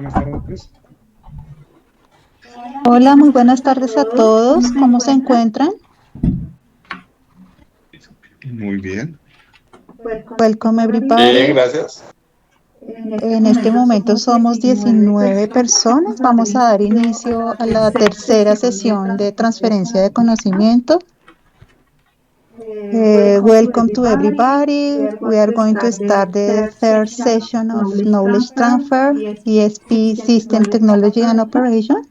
Buenas tardes. Hola, muy buenas tardes a todos. ¿Cómo se encuentran? Muy bien. Welcome Bien, everybody. gracias. En este momento somos 19 personas. Vamos a dar inicio a la tercera sesión de transferencia de conocimiento. Welcome to everybody. We are going to start the third session of knowledge transfer, ESP System Technology and Operation.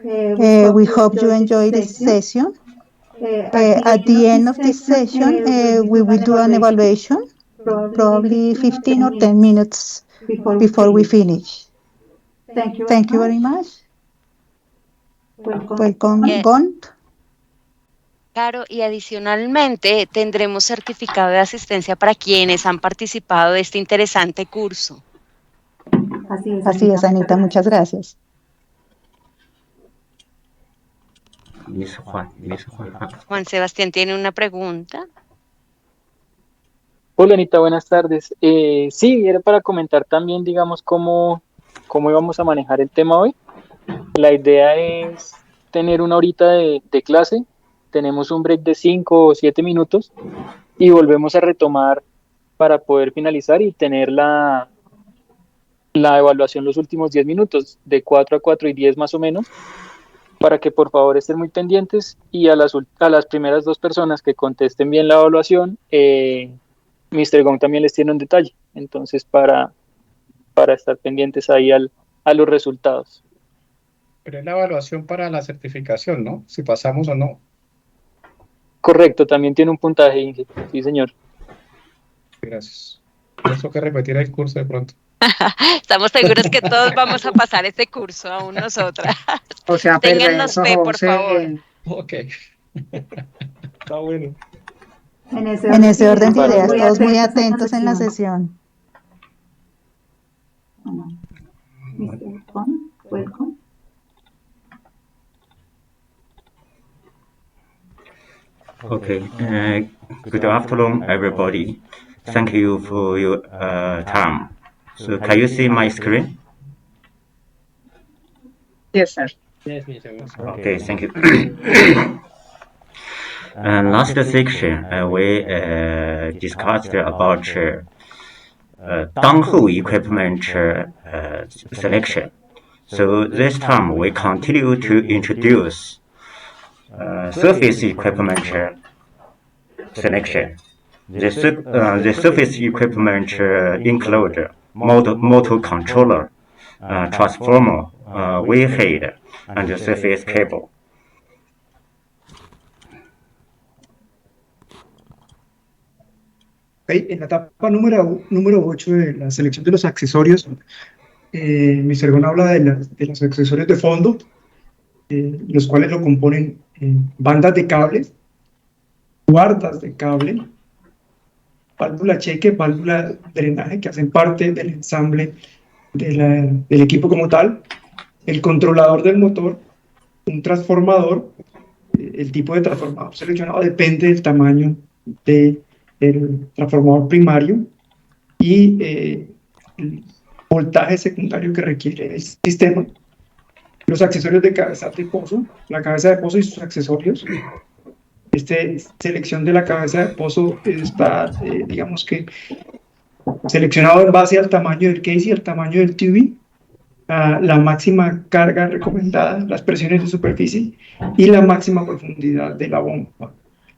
We hope you enjoy this session. At the end of this session, we will do an evaluation, probably 15 or 10 minutes before we finish. Thank you very much. Welcome, Gont. Claro, y adicionalmente tendremos certificado de asistencia para quienes han participado de este interesante curso. Así es, Anita, muchas gracias. Juan Sebastián tiene una pregunta. Hola Anita, buenas tardes. Sí, era para comentar también, digamos, cómo íbamos a manejar el tema hoy. La idea es tener una horita de clase, tenemos un break de 5 o 7 minutos y volvemos a retomar para poder finalizar y tener la evaluación los últimos 10 minutos, de 4 a 4 y 10 más o menos, para que por favor estén muy pendientes y a las primeras dos personas que contesten bien la evaluación, Mr. Gong también les tiene un detalle, entonces para estar pendientes ahí a los resultados. Pero es la evaluación para la certificación, ¿no? Si pasamos o no. Correcto, también tiene un puntaje, Inge. Sí, señor. Gracias. Eso que repetir el curso de pronto. Estamos seguros que todos vamos a pasar este curso, aún nosotras. O sea, Téngannos fe, por José. favor. Ok. Está bueno. En ese orden de Vale. ideas, todos muy atentos en la sesión. Welcome. Okay. Good afternoon, everybody. Thank you for your time. So, can you see my screen? Yes, sir. Yes, Mr. Okay, thank you. Last section, we discussed about downhole equipment selection. So this time we continue to introduce surface equipment selection. The surface equipment include motor controller, transformer, wayhead, and the surface cable. Okay, en la etapa número 8 de la selección de los accesorios, Mr. Gon habla de los accesorios de fondo, los cuales lo componen bandas de cables, guardas de cable, válvula cheque, válvula drenaje, que hacen parte del ensamble del equipo como tal, el controlador del motor, un transformador. El tipo de transformador seleccionado depende del tamaño del transformador primario y el voltaje secundario que requiere el sistema. Los accesorios de cabeza de pozo, la cabeza de pozo y sus accesorios. Selección de la cabeza de pozo está, digamos que, seleccionado en base al tamaño del case y al tamaño del tubing, la máxima carga recomendada, las presiones de superficie y la máxima profundidad de la bomba.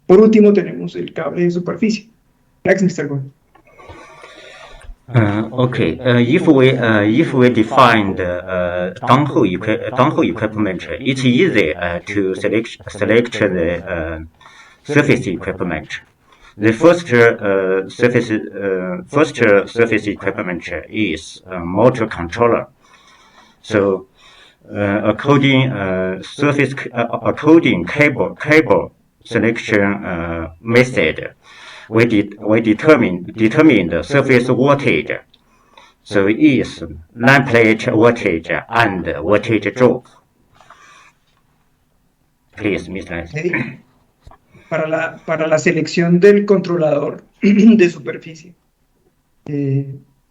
Por último tenemos el cable de superficie. Next, Mr. Gon. Okay. If we define the downhole equipment, it's easy to select the surface equipment. The first surface equipment is motor controller. So, according cable selection method, we determine the surface voltage. So is nameplate voltage and voltage drop. Please, Mr. Okay. Para la selección del controlador de superficie,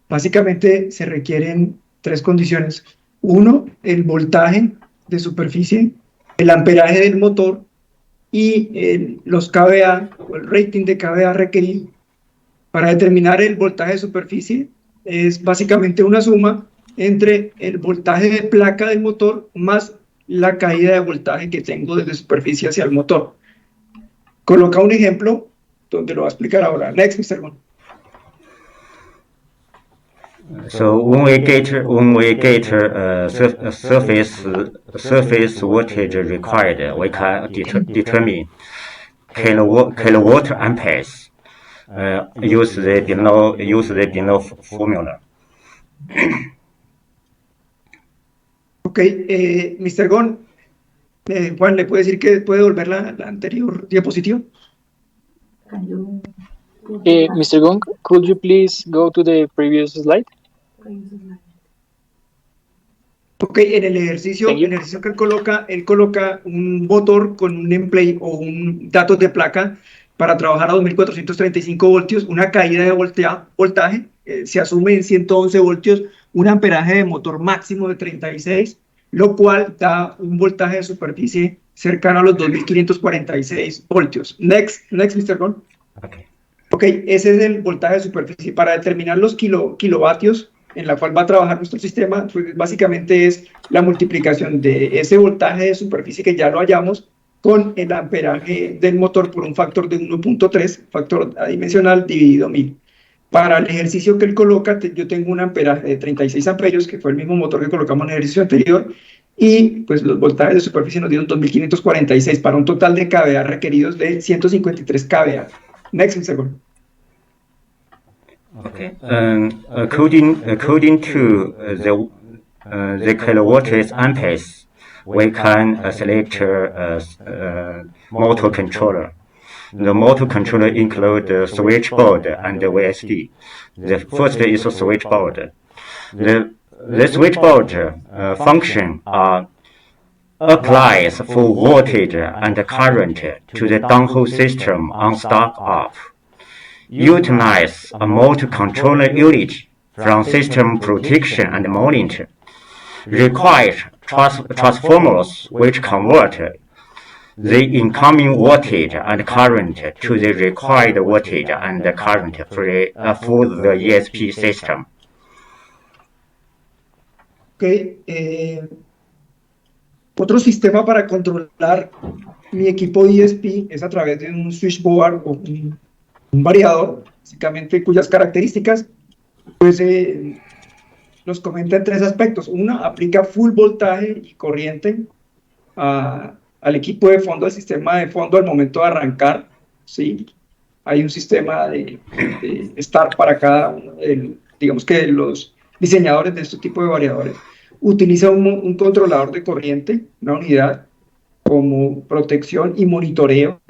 básicamente se requieren tres condiciones. Uno, el voltaje de superficie, el amperaje del motor y los kVA o el rating de kVA requerido. Para determinar el voltaje de superficie es básicamente una suma entre el voltaje de placa del motor más la caída de voltaje que tengo desde superficie hacia el motor. Coloca un ejemplo donde lo va a explicar ahora. Next, Mr. Gon. So when we get surface voltage required, we can determine kilowatt amperes. Use the below formula. Ok, Mr. Gon, Juan, ¿le puede decir que puede volver la anterior diapositiva? Mr. Gong, could you please go to the previous slide? Ok, en el ejercicio que él coloca un motor con un nameplate o un datos de placa para trabajar a 2435 voltios, una caída de voltaje, se asume en 111 voltios, un amperaje de motor máximo de 36, lo cual da un voltaje de superficie cercano a los 2546 voltios. Next, Mr. Gon. Okay. Ok, ese es el voltaje de superficie. Para determinar los kilovatios en la cual va a trabajar nuestro sistema, pues básicamente es la multiplicación de ese voltaje de superficie que ya lo hallamos con el amperaje del motor por un factor de 1.3, factor adimensional dividido 1000. Para el ejercicio que él coloca, yo tengo un amperaje de 36 amperios, que fue el mismo motor que colocamos en el ejercicio anterior, y pues los voltajes de superficie nos dieron 2546 para un total de kVA requeridos de 153 kVA. Next, Mr. Gon. Okay. According to the kilowatt amperes, we can select motor controller. The motor controller includes the switchboard and the VSD. The first is a switchboard. The switchboard function applies full voltage and current to the downhole system on start-up. Utilize a motor controller unit from system protection and monitor. Requires transformers which convert the incoming voltage and current to the required voltage and current for the ESP system. Okay. Otro sistema para controlar mi equipo ESP es a través de un switchboard o un variador, básicamente cuyas características pues, nos comenta en tres aspectos. Una, aplica full voltaje y corriente al equipo de fondo, al sistema de fondo al momento de arrancar, ¿sí? Hay un sistema de start para cada uno, digamos que los diseñadores de este tipo de variadores. Utiliza un controlador de corriente, una unidad, como protección y monitoreo.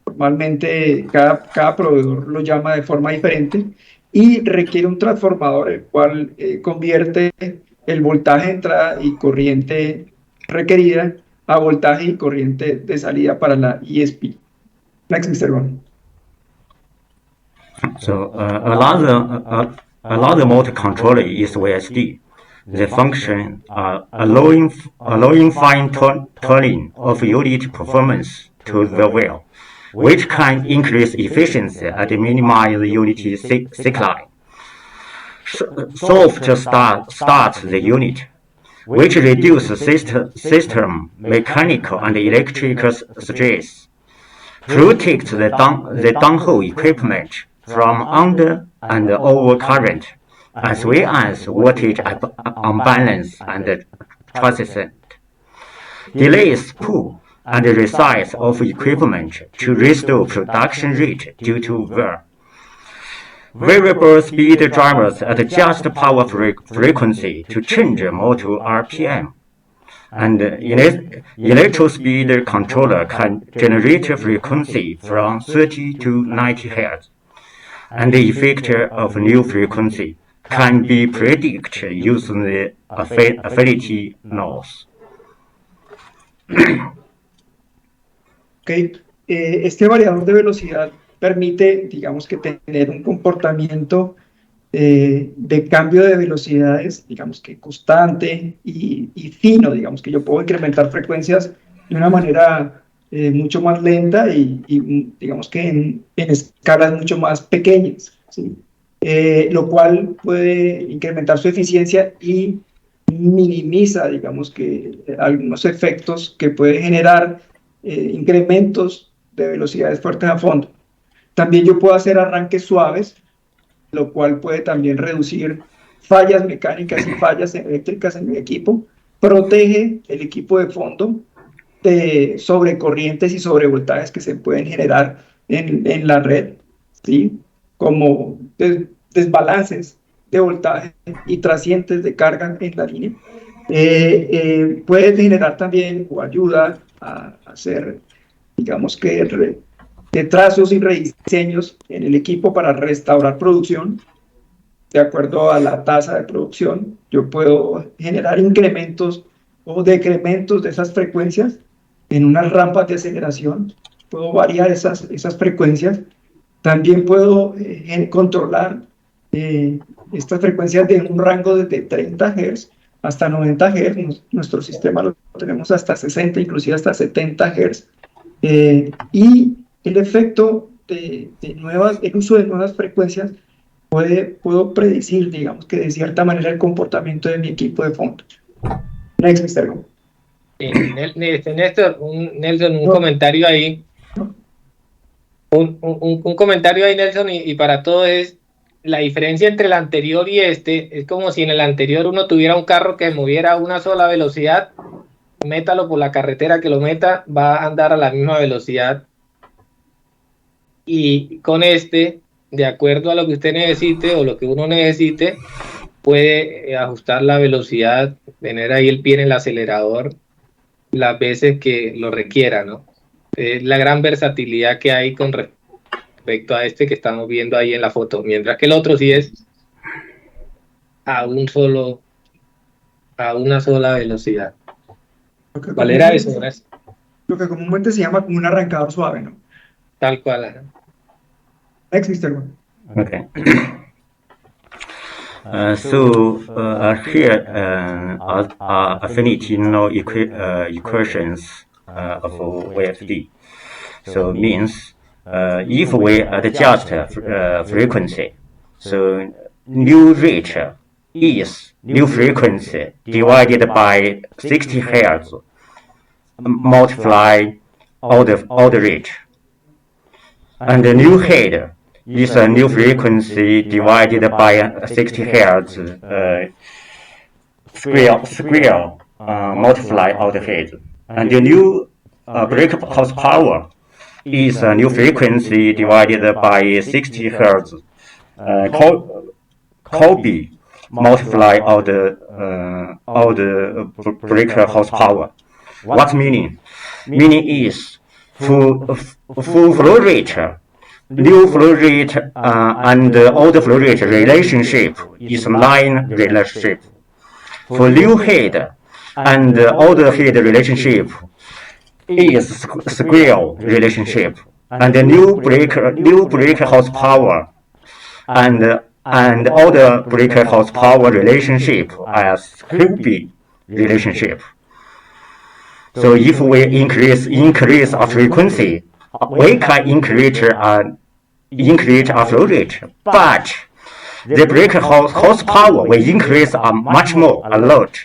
Normalmente cada proveedor lo llama de forma diferente y requiere un transformador el cual convierte el voltaje de entrada y corriente requerida a voltaje y corriente de salida para la ESP. Next, Mr. Gon. So another motor controller is VSD. The function allowing fine tuning of unit performance to the wheel, which can increase efficiency and minimize unit cycling. Soft starts the unit, which reduces system mechanical and electrical stress, protects the downhole equipment from under and over current, as well as voltage unbalance and transient. Delays pull and resize of equipment to restore production rate due to wear. Variable speed drivers adjust power frequency to change motor RPM. And electro speed controller can generate frequency from 30 to 90 Hz. And the effect of new frequency can be predicted using the affinity laws. Okay. Este variador de velocidad permite, digamos que tener un comportamiento de cambio de velocidades, digamos que constante y fino, digamos que yo puedo incrementar frecuencias de una manera mucho más lenta y digamos que en escalas mucho más pequeñas, ¿sí? Lo cual puede incrementar su eficiencia y minimiza, digamos que algunos efectos que puede generar incrementos de velocidades fuertes a fondo. También yo puedo hacer arranques suaves, lo cual puede también reducir fallas mecánicas y fallas eléctricas en mi equipo. Protege el equipo de fondo de sobrecorrientes y sobrevoltajes que se pueden generar en la red, ¿sí? Como desbalances de voltaje y trascientes de carga en la línea. Puede generar también o ayuda a hacer, digamos que, de trazos y rediseños en el equipo para restaurar producción de acuerdo a la tasa de producción. Yo puedo generar incrementos o decrementos de esas frecuencias en unas rampas de aceleración. Puedo variar esas frecuencias. También puedo controlar estas frecuencias de un rango desde 30 Hz hasta 90 Hz. Nuestro sistema lo tenemos hasta 60, inclusive hasta 70 Hz. Y el efecto el uso de nuevas frecuencias puedo predecir, digamos que de cierta manera, el comportamiento de mi equipo de fondo. Next, Mr. Gómez. Néstor, un comentario ahí. Un comentario ahí, Nelson, y para todo es la diferencia entre el anterior y este. Es como si en el anterior uno tuviera un carro que moviera a una sola velocidad, métalo por la carretera que lo meta, va a andar a la misma velocidad. Y con este, de acuerdo a lo que usted necesite o lo que uno necesite, puede ajustar la velocidad, tener ahí el pie en el acelerador las veces que lo requiera, ¿no? Es la gran versatilidad que hay con respecto a este que estamos viendo ahí en la foto, mientras que el otro sí es a una sola velocidad. ¿Cuál era eso? Gracias. Lo que comúnmente se llama como un arrancador suave, ¿no? Tal cual. Next, Mr. Gómez. Okay. Here are affinity equations of VFD. So means if we adjust frequency, so new rate is new frequency divided by 60 Hz multiply all the rate, and the new head is a new frequency divided by 60 Hz square multiply all the heads, and the new break horsepower is a new frequency divided by 60 Hz Colby multiply all the breaker horsepower. What meaning? Meaning is for flow rate, new flow rate and old flow rate relationship is line relationship. For new head and old head relationship is square relationship. And the new breaker horsepower and all the breaker horsepower relationship as Colby relationship. So if we increase our frequency, we can increase our flow rate, but the breaker horsepower will increase much more, a lot.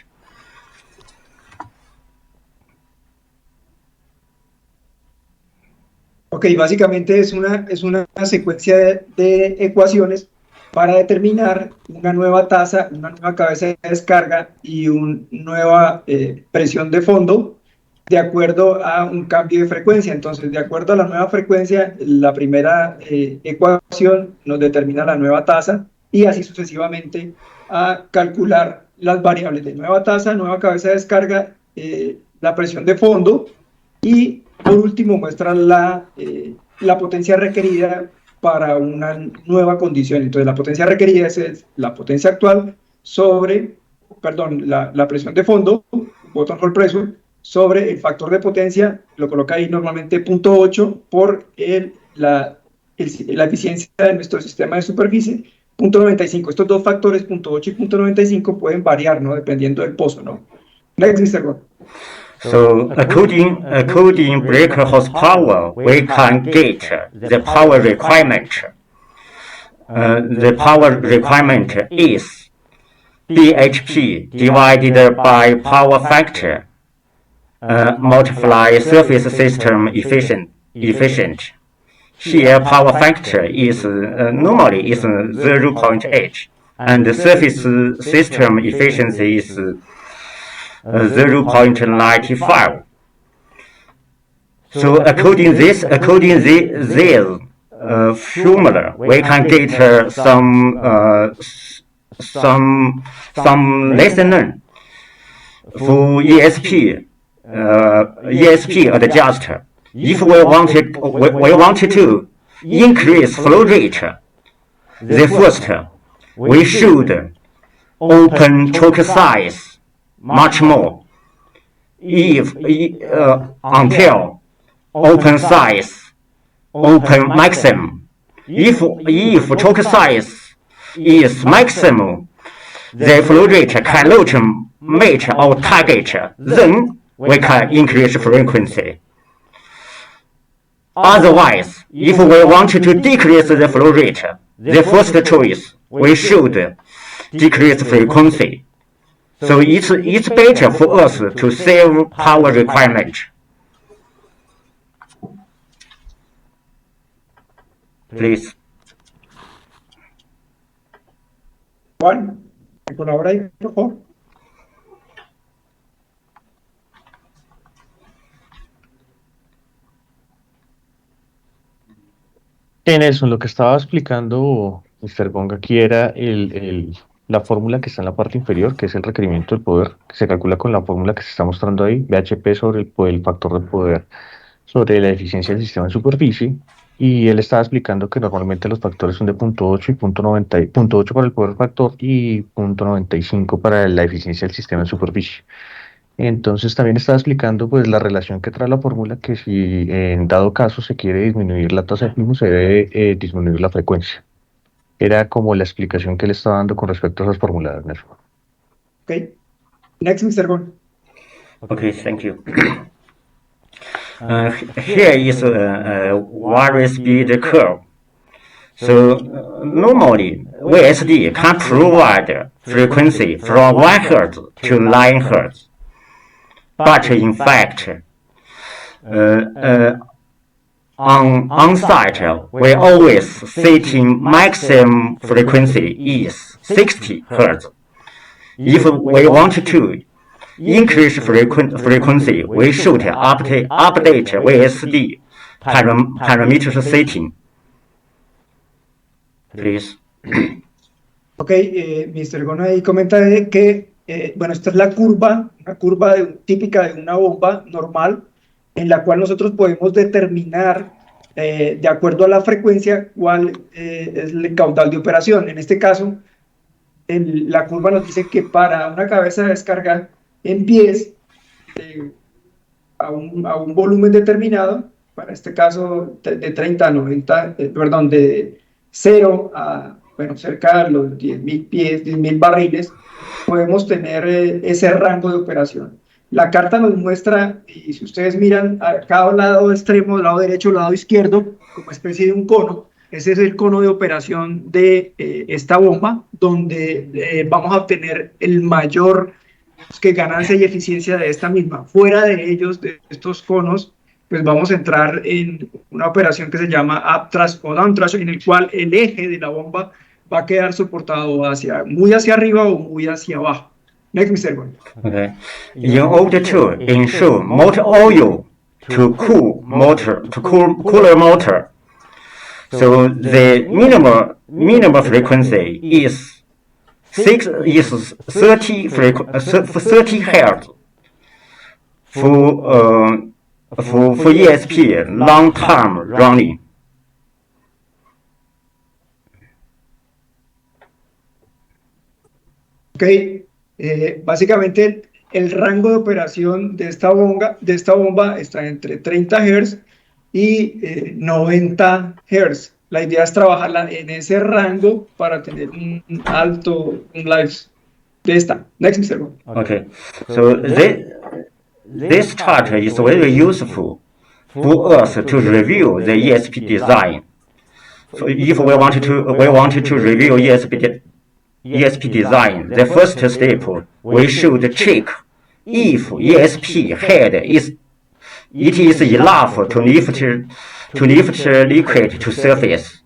Ok, básicamente es una secuencia de ecuaciones para determinar una nueva tasa, una nueva cabeza de descarga y una nueva presión de fondo de acuerdo a un cambio de frecuencia. Entonces, de acuerdo a la nueva frecuencia, la primera ecuación nos determina la nueva tasa y así sucesivamente a calcular las variables de nueva tasa, nueva cabeza de descarga, la presión de fondo y por último muestra la potencia requerida para una nueva condición. Entonces la potencia requerida es la potencia actual sobre, la presión de fondo, bottom hole pressure, sobre el factor de potencia, lo coloca ahí normalmente 0.8 por la eficiencia de nuestro sistema de superficie, .95. Estos dos factores, .8 y .95, pueden variar, ¿no? Dependiendo del pozo, ¿no? Next, Mr. Gon. So according breaker horsepower, we can get the power requirement. The power requirement is BHP divided by power factor multiply surface system efficient. Here power factor is normally is 0.8 and the surface system efficiency is 0.95. So according this formula, we can get some lesson learned for ESP adjuster. If we wanted to increase flow rate, first we should open choke size much more. Until open size open maximum. If choke size is maximum, the flow rate cannot match our target, then we can increase frequency. Otherwise, if we want to decrease the flow rate, the first choice, we should decrease frequency. So it's better for us to save power requirement. Please. Juan, ¿me colabora ahí, por favor? En eso, lo que estaba explicando Mr. Gong aquí era la fórmula que está en la parte inferior, que es el requerimiento del poder, que se calcula con la fórmula que se está mostrando ahí, BHP sobre el factor de poder sobre la eficiencia del sistema en superficie, y él estaba explicando que normalmente los factores son de 0.8 y 0.8 para el poder factor y 0.95 para la eficiencia del sistema en superficie. Entonces también estaba explicando pues la relación que trae la fórmula, que si en dado caso se quiere disminuir la tasa de flujo, se debe disminuir la frecuencia. Era como la explicación que él estaba dando con respecto a esas fórmulas, Nelson. Okay. Next, Mr. Gon. Okay, thank you. Here is a various speed curve. So normally, VSD can provide frequency from 1 Hz to 9 Hz. But in fact, on site, we always setting maximum frequency is 60 Hz. If we want to increase frequency, we should update VSD parameter setting. Please. Ok, Mr. Gon ahí comenta de que, bueno, esta es la curva, una curva típica de una bomba normal, en la cual nosotros podemos determinar, de acuerdo a la frecuencia, cuál es el caudal de operación. En este caso, la curva nos dice que para una cabeza de descarga en pies, a un volumen determinado, para este caso de 30 a 90, perdón, de 0 a, bueno, cerca de los 10.000 pies, 10.000 barriles, podemos tener ese rango de operación. La carta nos muestra, y si ustedes miran a cada lado extremo, lado derecho, lado izquierdo, como especie de un cono, ese es el cono de operación de esta bomba, donde vamos a obtener el mayor ganancia y eficiencia de esta misma. Fuera de ellos, de estos conos, pues vamos a entrar en una operación que se llama upthrust o downthrust, en el cual el eje de la bomba va a quedar soportado muy hacia arriba o muy hacia abajo. Next, Mr. Gon. Okay. In order to ensure motor oil to cooler motor, so the minimum frequency is 30 Hz for ESP long-term running. Ok, básicamente el rango de operación de esta bomba está entre 30 Hz y 90 Hz. la idea es trabajarla en ese rango para tener un alto, un life de esta. Next, Mr. Wong. Okay, so this chart is very useful for us to review the ESP design. So if we wanted to review ESP design, the first step we should check if ESP head is enough to lift liquid to surface.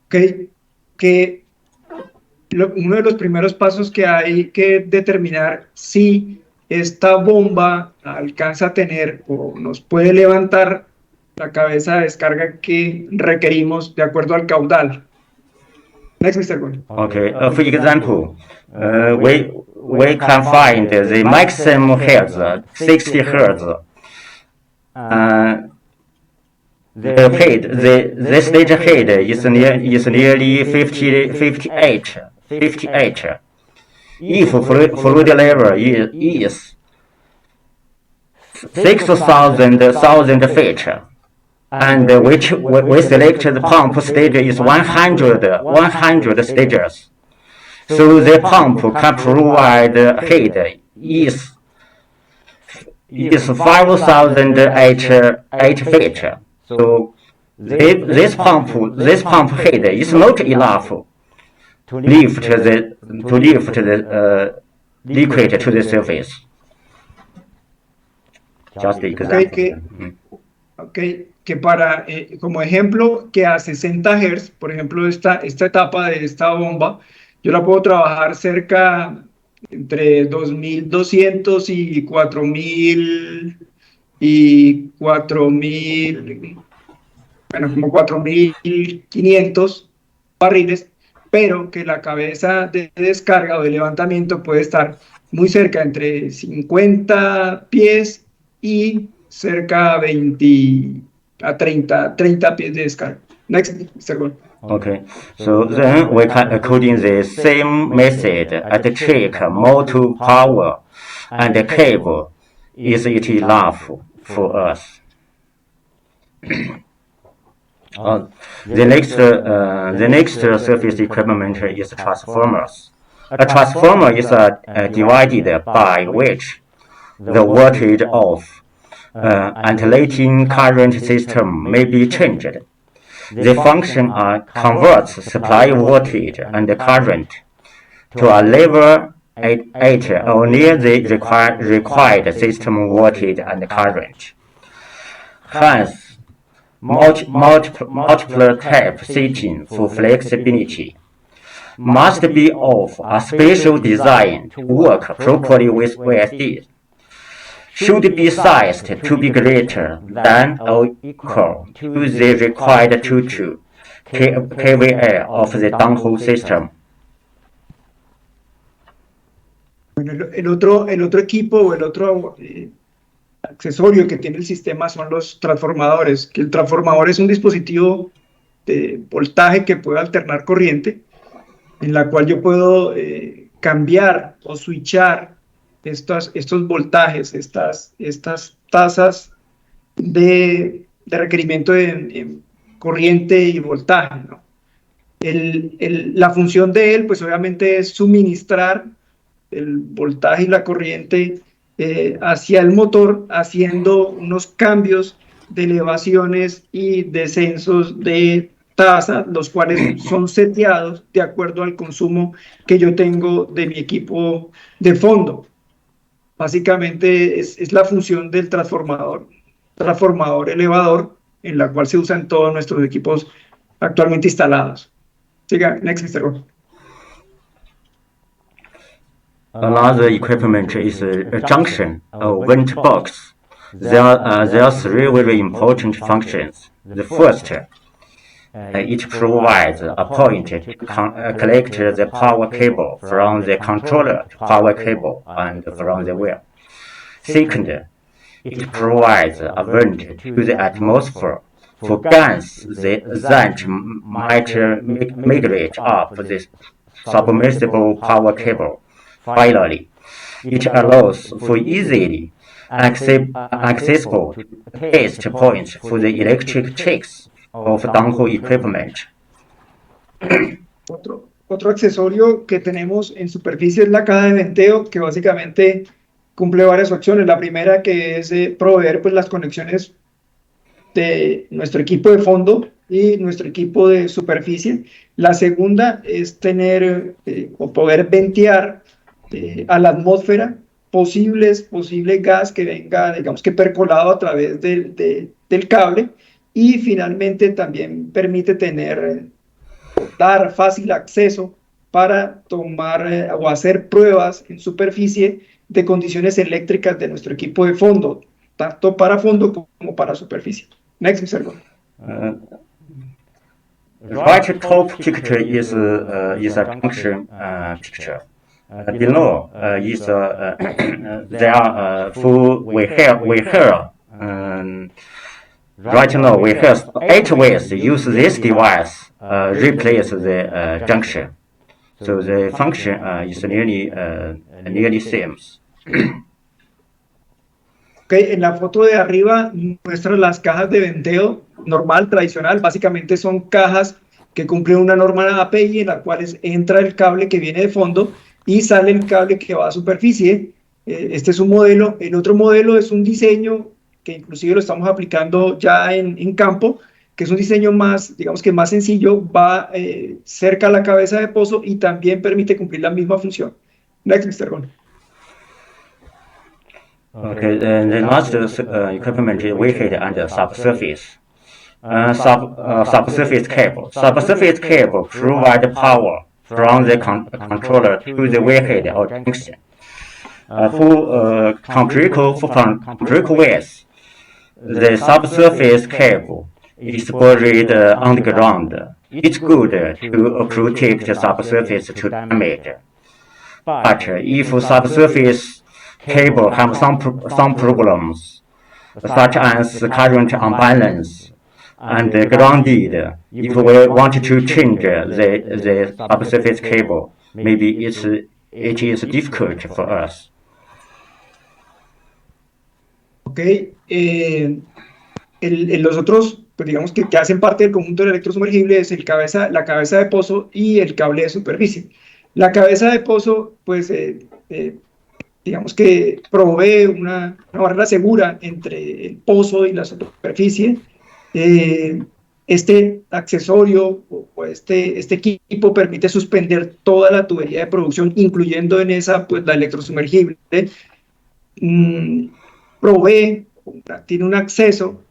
Okay, que uno de los primeros pasos que hay que determinar si esta bomba alcanza a tener o nos puede levantar la cabeza de descarga que requerimos de acuerdo al caudal. Next, Mr. Gold. Okay, for example, we can find the maximum hertz, 60 hertz. The stage head is nearly 58. If fluid level is 6,000 feet, and we select the pump stage is 100 stages, so the pump can provide head is 5,008 feet. So this pump head is not enough to lift the liquid to the surface. Just the example. Que para, como ejemplo, que a 60 Hz, por ejemplo, esta etapa de esta bomba, yo la puedo trabajar cerca entre 2200 y 4000 bueno, como 4500 barriles, pero que la cabeza de descarga o de levantamiento puede estar muy cerca, entre 50 pies y cerca a 20 a 30 pies de descarga. Next, Mr. Gold. Okay, so then we can, according the same method, and check motor power and the cable. Is it enough for us? The next surface equipment is transformers. A transformer is divided by which the voltage of alternating current system may be changed. The function converts supply voltage and current to a level at or near the required system voltage and current. Hence, multiple tap setting for flexibility must be of a special design to work properly with VSD. Should be sized to be greater than or equal to the required total kVA of the downhole system. Bueno, el otro equipo o el otro accesorio que tiene el sistema son los transformadores, que el transformador es un dispositivo de voltaje que puede alternar corriente, en la cual yo puedo cambiar o switchar estos voltajes, estas tasas de requerimiento de corriente y voltaje, ¿no? La función de él, pues obviamente es suministrar el voltaje y la corriente hacia el motor, haciendo unos cambios de elevaciones y descensos de tasa, los cuales son seteados de acuerdo al consumo que yo tengo de mi equipo de fondo. Básicamente es la función del transformador elevador, en la cual se usan todos nuestros equipos actualmente instalados. Siga, next, Mr. Go. Another equipment is a junction or vent box. There are three very important functions. The first, it provides a point to collect the power cable from the controller to power cable and from the wheel. Second, it provides a vent to the atmosphere for gas that might migrate up the submersible power cable. Finally, it allows for easily accessible test points for the electric checks of downhole equipment. Otro accesorio que tenemos en superficie es la caja de venteo, que básicamente cumple varias opciones. La primera, que es proveer pues, las conexiones de nuestro equipo de fondo y nuestro equipo de superficie. La segunda es tener o poder ventear a la atmósfera posible gas que venga, digamos que percolado a través del cable. Y finalmente también permite dar fácil acceso para tomar o hacer pruebas en superficie de condiciones eléctricas de nuestro equipo de fondo, tanto para fondo como para superficie. Next, Mr. Gon. Right top picture is a junction picture. Below is there are full we have right now we have 8 ways to use this device replace the junction. So the function is nearly same. Okay, en la foto de arriba muestra las cajas de venteo normal, tradicional. Básicamente son cajas que cumplen una norma API en la cual entra el cable que viene de fondo y sale el cable que va a superficie. Este es un modelo. El otro modelo es un diseño que inclusive lo estamos aplicando ya en campo, que es un diseño más, digamos que más sencillo, va cerca a la cabeza de pozo y también permite cumplir la misma función. Next, Mr. Gon. Okay, the last equipment is weighted and subsurface. Subsurface cable. Subsurface cable provide power from the controller to the wellhead or junction. For cumbrical wells, the subsurface cable is buried underground. It's good to protect the subsurface to damage. But if subsurface cable have some problems, such as current imbalance and grounded, if we want to change the subsurface cable, maybe it is difficult for us. Okay, los otros, pues digamos que hacen parte del conjunto del electrosumergible es la cabeza de pozo y el cable de superficie. La cabeza de pozo, pues digamos que provee una barrera segura entre el pozo y la superficie. Este accesorio o este equipo permite suspender toda la tubería de producción, incluyendo en esa pues la electrosumergible. Tiene un acceso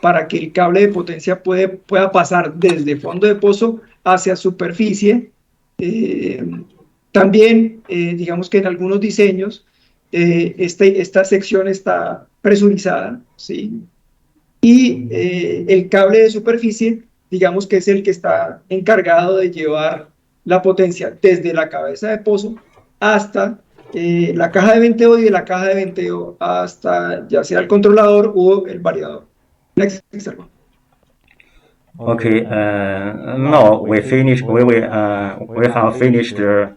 para que el cable de potencia pueda pasar desde fondo de pozo hacia superficie. También, digamos que en algunos diseños, esta sección está presurizada, ¿sí? Y el cable de superficie, digamos que es el que está encargado de llevar la potencia desde la cabeza de pozo hasta la caja de venteo y de la caja de venteo hasta ya sea el controlador o el variador. Next, Okay, now we have finished the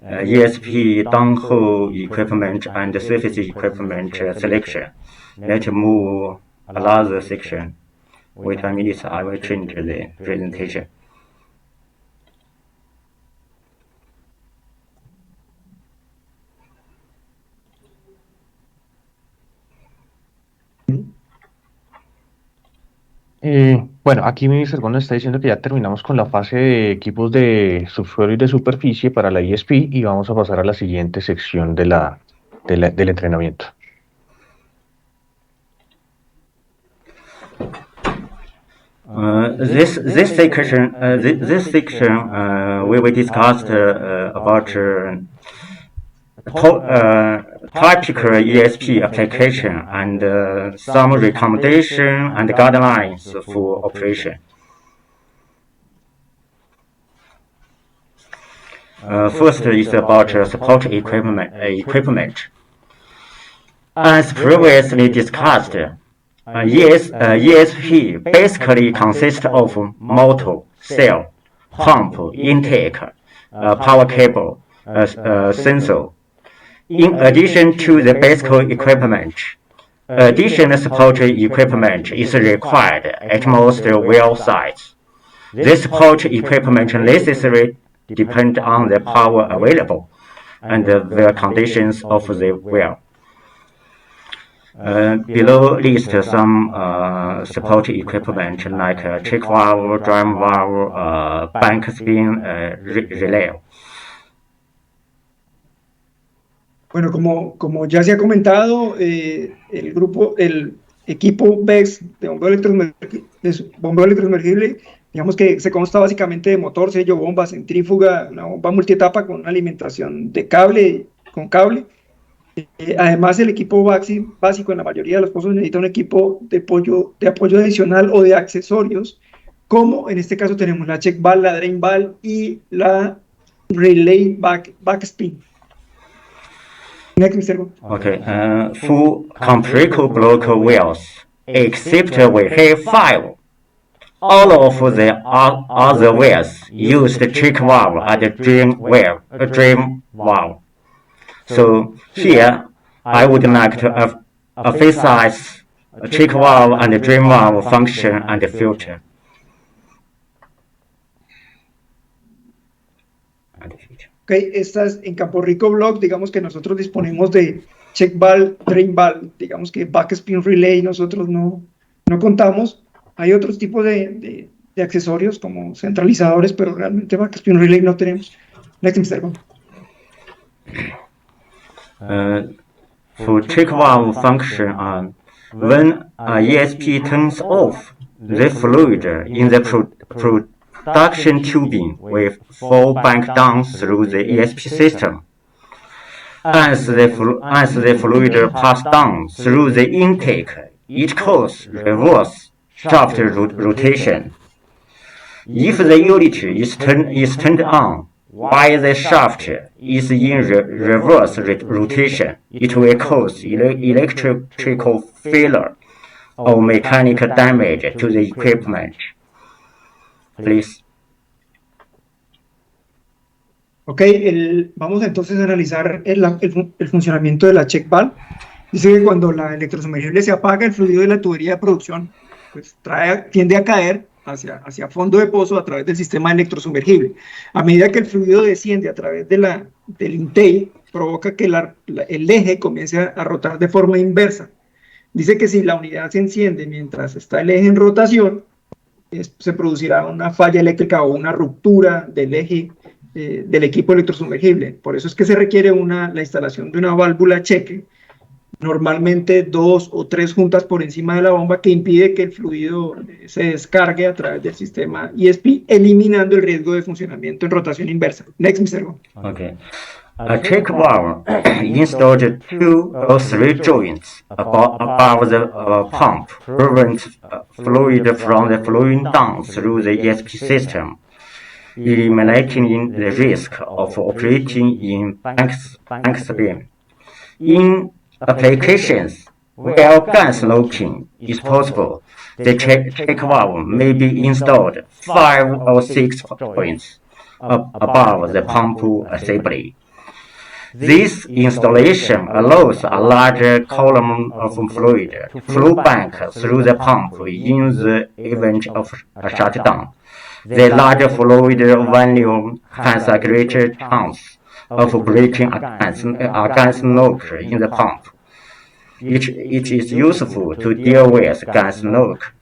ESP downhole equipment and surface equipment selection. Let's move another section. Wait a minute, I will change the presentation. Bueno, aquí Mr. Gon está diciendo que ya terminamos con la fase de equipos de subsuelo y de superficie para la ESP y vamos a pasar a la siguiente sección del entrenamiento. This section we will discuss about typical ESP application and some recommendation and guidelines for operation. First is about support equipment. As previously discussed, ESP basically consists of motor, cell, pump, intake, power cable, sensor. In addition to the basic equipment, Additional support equipment is required at most well sites. This support equipment necessarily depend on the power available and the conditions of the well. Below list some support equipment like check valve, drum valve, bank spin relay. Bueno, como ya se ha comentado, el equipo BEX de bombeo electrosumergible, digamos que se consta básicamente de motor, sello, bomba, centrífuga, una bomba multietapa con una alimentación de cable, con cable. Además, el equipo básico en la mayoría de los pozos necesita un equipo de apoyo adicional o de accesorios, como en este caso tenemos la check valve, la drain valve y la relay backspin. Next, Mr. Go. Okay, for comparable block wells, except we have 5. All of the other wells use the check valve and drain valve. So here, I would like to emphasize check valve and drain valve function and filter. Okay, estas en Campo Rico Block, digamos que nosotros disponemos de check valve, drain valve, digamos que backspin relay nosotros no contamos. Hay otros tipos de accesorios como centralizadores, pero realmente backspin relay no tenemos. Next, Mr. Go. For check valve function, when ESP turns off, the fluid in the production tubing will fall back down through the ESP system. As the fluid passes down through the intake, it causes reverse shaft rotation. If the unit is turned on while the shaft is in reverse rotation, it will cause electrical failure or mechanical damage to the equipment. Please. Ok, vamos entonces a analizar el funcionamiento de la check valve. Dice que cuando la electrosumergible se apaga, el fluido de la tubería de producción pues, tiende a caer hacia fondo de pozo a través del sistema electrosumergible. A medida que el fluido desciende a través del intake, provoca que el eje comience a rotar de forma inversa. Dice que si la unidad se enciende mientras está el eje en rotación, se producirá una falla eléctrica o una ruptura del eje del equipo electrosumergible. Por eso es que se requiere la instalación de una válvula cheque, normalmente 2 o 3 juntas por encima de la bomba, que impide que el fluido se descargue a través del sistema ESP, eliminando el riesgo de funcionamiento en rotación inversa. Next, Mr. Go. Okay. A check valve installed 2 or 3 joints above the pump prevents fluid from flowing down through the ESP system, eliminating the risk of operating in bank spin. In applications where gas locking is possible, the check valve may be installed 5 or 6 points above the pump assembly. This installation allows a larger column of fluid to flow back through the pump in the event of a shutdown. The larger fluid volume has a greater chance of breaking a gas knock in the pump. It is useful to deal with gas knock.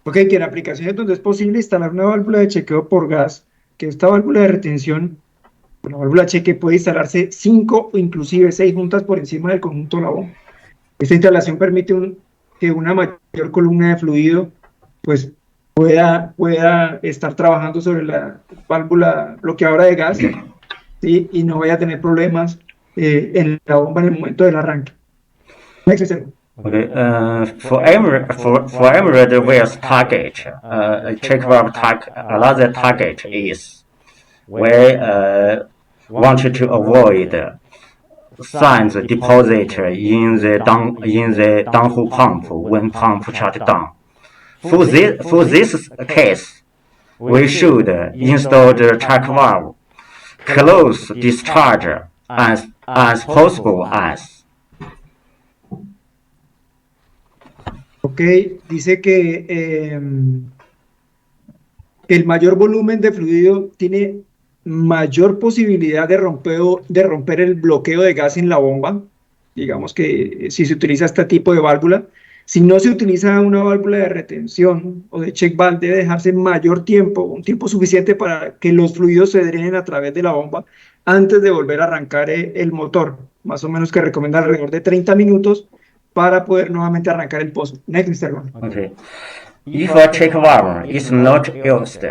Ok, que en aplicaciones donde es posible instalar una válvula de chequeo por gas, que esta válvula de retención, la válvula cheque, puede instalarse 5 o inclusive 6 juntas por encima del conjunto de la bomba. Esta instalación permite que una mayor columna de fluido pues, pueda estar trabajando sobre la válvula bloqueadora de gas, ¿sí? Y no vaya a tener problemas en la bomba en el momento del arranque. Next, Okay, for emerald well's target, check valve another target is we wanted to avoid sands deposit in the downhole pump when pump shut down. For this case, we should install the check valve close discharge as possible as Ok, dice que el mayor volumen de fluido tiene mayor posibilidad de romper el bloqueo de gas en la bomba. Digamos que si se utiliza este tipo de válvula, si no se utiliza una válvula de retención o de check valve, debe dejarse mayor tiempo, un tiempo suficiente para que los fluidos se drenen a través de la bomba antes de volver a arrancar el motor. Más o menos que recomienda alrededor de 30 minutos para poder nuevamente arrancar el pozo. Next, Mr. Juan. Okay. If a check valve is not used,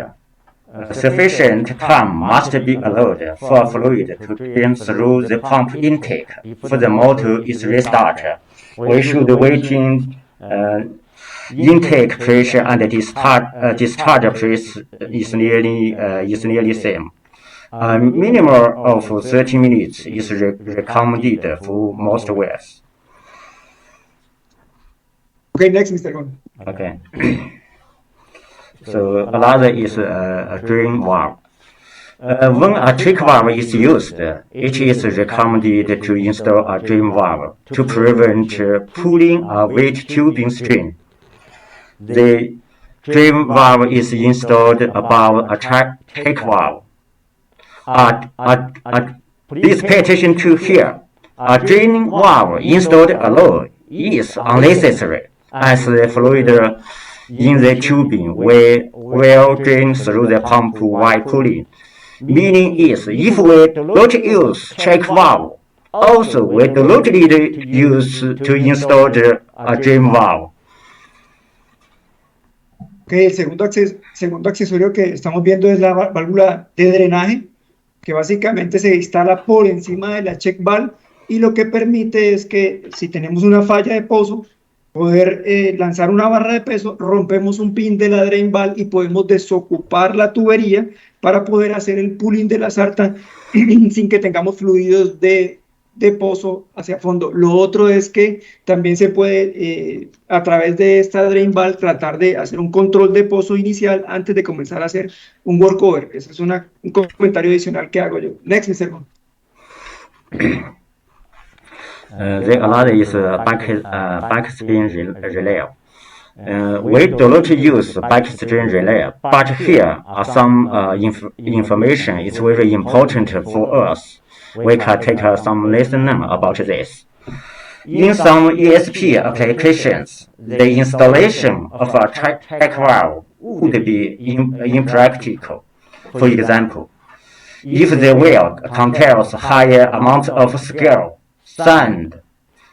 sufficient time must be allowed for fluid to drain through the pump intake. If the motor is restarted, we should wait in intake pressure and discharge pressure is nearly same. A minimum of 30 minutes is recommended for most wells. Okay, next, Mr. Juan. Okay. So another is a drain valve. When a check valve is used, it is recommended to install a drain valve to prevent pulling a wet tubing stream. The drain valve is installed above a check valve. Please pay attention to here. A drain valve installed alone is unnecessary, as the fluid in the tubing will drain through the pump while pulling. Meaning is, if we don't use check valve, also we do not need to install a drain valve. Okay, el segundo accesorio que estamos viendo es la válvula de drenaje, que básicamente se instala por encima de la check valve y lo que permite es que si tenemos una falla de pozo, poder lanzar una barra de peso, rompemos un pin de la drain valve y podemos desocupar la tubería para poder hacer el pulling de la sarta sin que tengamos fluidos de pozo hacia fondo. Lo otro es que también se puede, a través de esta drain valve, tratar de hacer un control de pozo inicial antes de comenzar a hacer un workover. Ese es un comentario adicional que hago yo. Next, Mr. Juan. The other is backspin relay. We do not use backspin relay, but here are some information is very important for us. We can take some lesson about this. In some ESP applications, the installation of a check valve would be impractical. For example, if the well contains higher amount of scale, sand,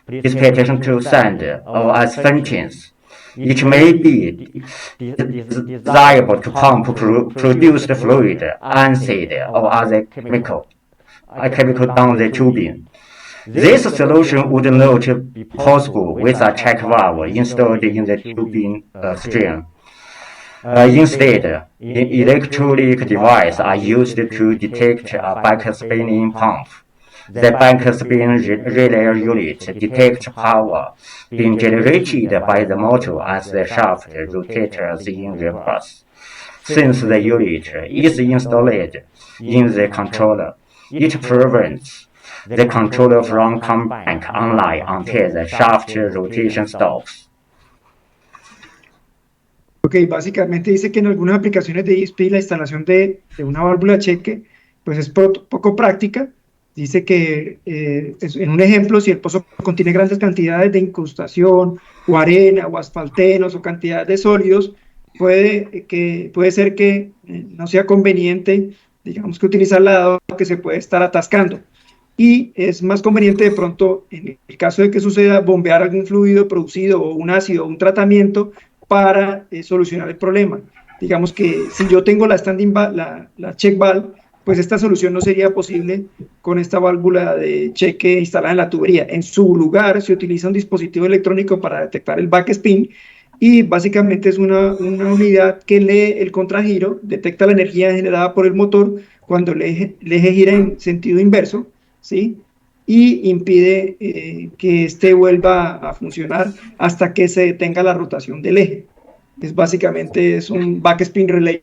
please pay attention to sand or asphaltines. It may be desirable to pump produced fluid, acid, or other chemical down the tubing. This solution would not be possible with a check valve installed in the tubing stream. Instead, electronic devices are used to detect a backspinning pump. The backspin relay unit detects power being generated by the motor as the shaft rotates in reverse. Since the unit is installed in the controller, it prevents the controller from coming back online until the shaft rotation stops. Ok, básicamente dice que en algunas aplicaciones de ESP la instalación de una válvula cheque pues es poco práctica. Dice que en un ejemplo, si el pozo contiene grandes cantidades de incrustación o arena o asfaltenos o cantidades de sólidos, puede ser que no sea conveniente, digamos, que utilizar la dado que se puede estar atascando. Y es más conveniente de pronto, en el caso de que suceda, bombear algún fluido producido o un ácido o un tratamiento para solucionar el problema. Digamos que si yo tengo la check valve, pues esta solución no sería posible con esta válvula de cheque instalada en la tubería. En su lugar se utiliza un dispositivo electrónico para detectar el backspin y básicamente es una unidad que lee el contragiro, detecta la energía generada por el motor cuando el eje gira en sentido inverso, ¿sí? Y impide que este vuelva a funcionar hasta que se detenga la rotación del eje. Básicamente es un backspin relay.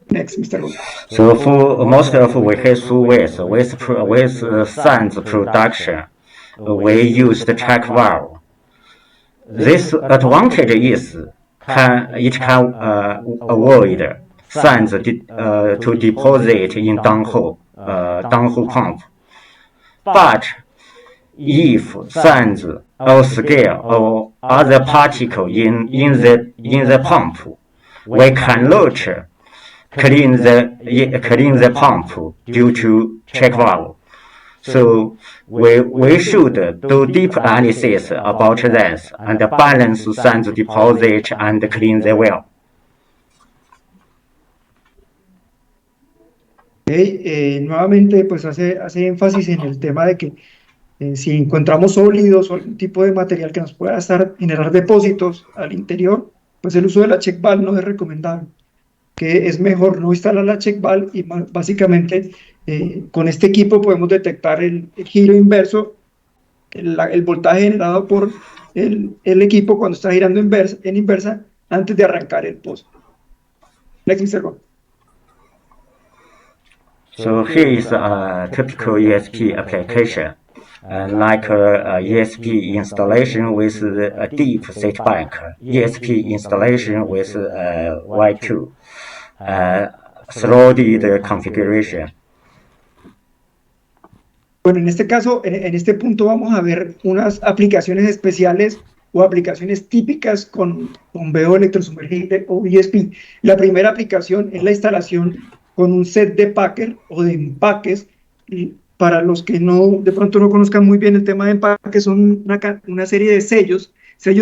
Next, Mr. Wu. So for most of we have two ways with sand production, we use the check valve. This advantage is it can avoid sands to deposit in downhole pump. But if sands or scale or other particle in the pump, we cannot clean the pump due to check valve. So we should do deep analysis about this and balance sands deposit and clean the well. Nuevamente, pues hace énfasis en el tema de que si encontramos sólidos o algún tipo de material que nos pueda generar depósitos al interior, pues el uso de la check valve no es recomendable, que es mejor no instalar la check valve y básicamente con este equipo podemos detectar el giro inverso, el voltaje generado por el equipo cuando está girando en inversa antes de arrancar el pozo. Next, Mr. Gon. So here is a typical ESP application, like ESP installation with a deep setback, ESP installation with Y2, throtthed configuration. Bueno, en este caso, en este punto vamos a ver unas aplicaciones especiales o aplicaciones típicas con bombeo electrosumergible o ESP. La primera aplicación es la instalación con un set de packer o de empaques. Y para los que de pronto no conozcan muy bien el tema de empaques, son una serie de sellos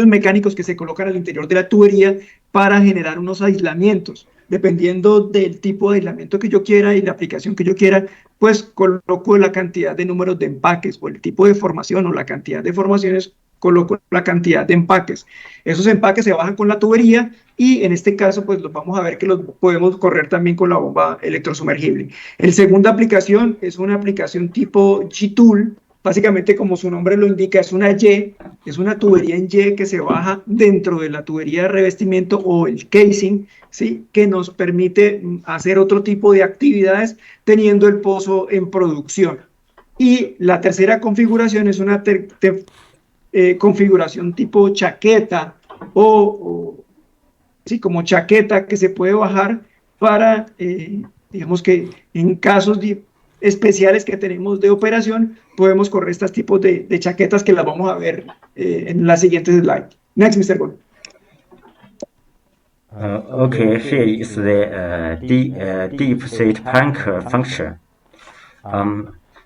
mecánicos que se colocan al interior de la tubería para generar unos aislamientos. Dependiendo del tipo de aislamiento que yo quiera y la aplicación que yo quiera, pues coloco la cantidad de números de empaques o el tipo de formación o la cantidad de formaciones, coloco la cantidad de empaques. Esos empaques se bajan con la tubería y en este caso pues los vamos a ver que los podemos correr también con la bomba electrosumergible. La segunda aplicación es una aplicación tipo G-Tool. Básicamente, como su nombre lo indica, es una Y, es una tubería en Y que se baja dentro de la tubería de revestimiento o el casing, ¿sí? Que nos permite hacer otro tipo de actividades teniendo el pozo en producción. Y la tercera configuración es una configuración tipo chaqueta sí, como chaqueta que se puede bajar para, digamos que en casos especiales que tenemos de operación, podemos correr estos tipos de chaquetas que las vamos a ver en la siguiente slide. Next, Mr. Gon. Okay, here is the deep set punker function.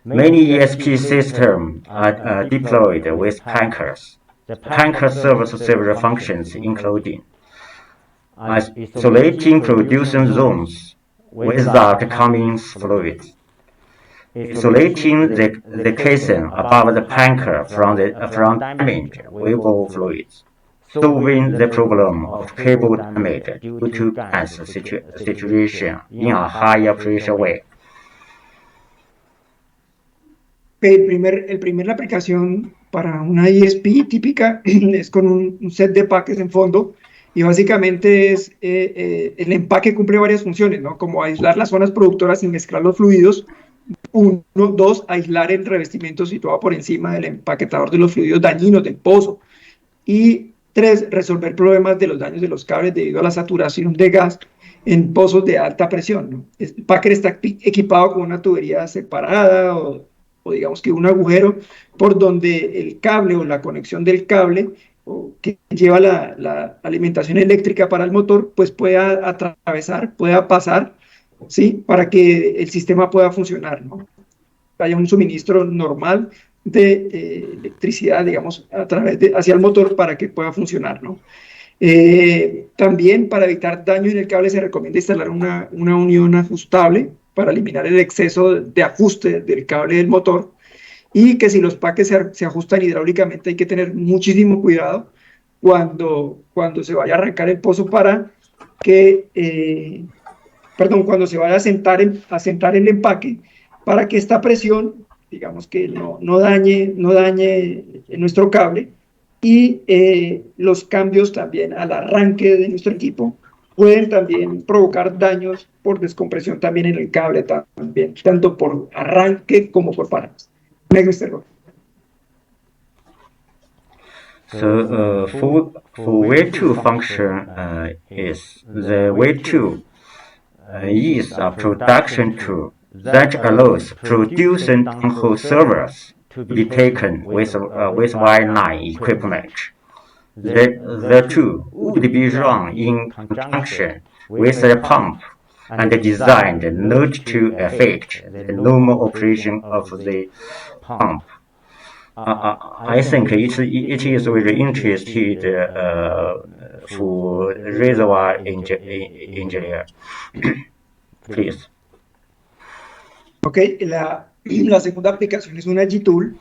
Many ESP systems are deployed with pankers. The panker serves several functions, including isolating producing zones without coming fluids, isolating the casing above the panker from damage with fluids, solving the problem of cable damage due to gas situation in a higher pressure well. La aplicación para una ESP típica es con un set de paques en fondo y básicamente el empaque cumple varias funciones, ¿no? Como aislar las zonas productoras sin mezclar los fluidos. 1, 2, aislar el revestimiento situado por encima del empaquetador de los fluidos dañinos del pozo. Y 3, resolver problemas de los daños de los cables debido a la saturación de gas en pozos de alta presión, ¿no? El packer está equipado con una tubería separada o digamos que un agujero por donde el cable o la conexión del cable que lleva la alimentación eléctrica para el motor, pues pueda atravesar, pueda pasar, ¿sí? Para que el sistema pueda funcionar, ¿no? Haya un suministro normal de electricidad, digamos, hacia el motor para que pueda funcionar, ¿no? También para evitar daño en el cable se recomienda instalar una unión ajustable para eliminar el exceso de ajuste del cable del motor, y que si los paques se ajustan hidráulicamente hay que tener muchísimo cuidado cuando se vaya a arrancar el pozo para que, cuando se vaya a sentar el empaque, para que esta presión, digamos que no dañe nuestro cable, y los cambios también al arranque de nuestro equipo pueden también provocar daños por descompresión también en el cable, también, tanto por arranque como por paradas. Next, Mr. Gon. For way2 function is the way2 is a production tool that allows producing downhole servers to be taken with wireline equipment. The tool would be run in conjunction with a pump and designed not to affect the normal operation of the pump. I think it is very interesting for reservoir engineer. Please. Ok, la segunda aplicación es una G-Tool,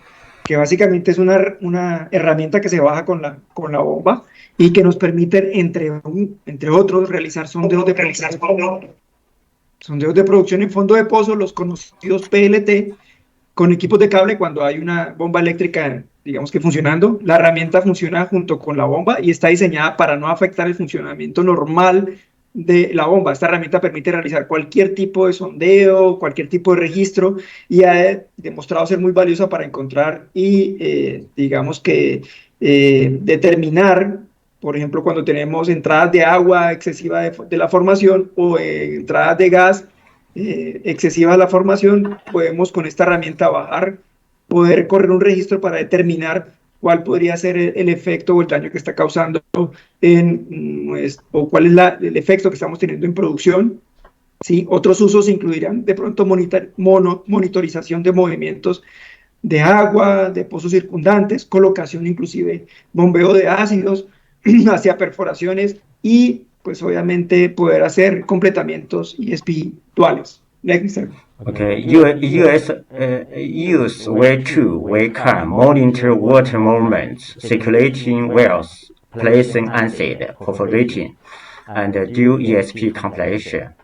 que básicamente es una herramienta que se baja con la bomba y que nos permite, entre otros, realizar sondeos de producción en fondo de pozo, los conocidos PLT, con equipos de cable cuando hay una bomba eléctrica, digamos que funcionando. La herramienta funciona junto con la bomba y está diseñada para no afectar el funcionamiento normal de la bomba. Esta herramienta permite realizar cualquier tipo de sondeo, cualquier tipo de registro, y ha demostrado ser muy valiosa para encontrar y, digamos que, determinar, por ejemplo, cuando tenemos entradas de agua excesiva de la formación o entradas de gas excesiva a la formación, podemos con esta herramienta poder correr un registro para determinar cuál podría ser el efecto o el daño que está causando o cuál es el efecto que estamos teniendo en producción. ¿Sí? Otros usos incluirán de pronto monitorización de movimientos de agua, de pozos circundantes, colocación inclusive, bombeo de ácidos hacia perforaciones y pues obviamente poder hacer completamientos ESP duales. Next. Okay, use way2, we can monitor water movements, circulating wells, placing acid, perforating, and do ESP compilation.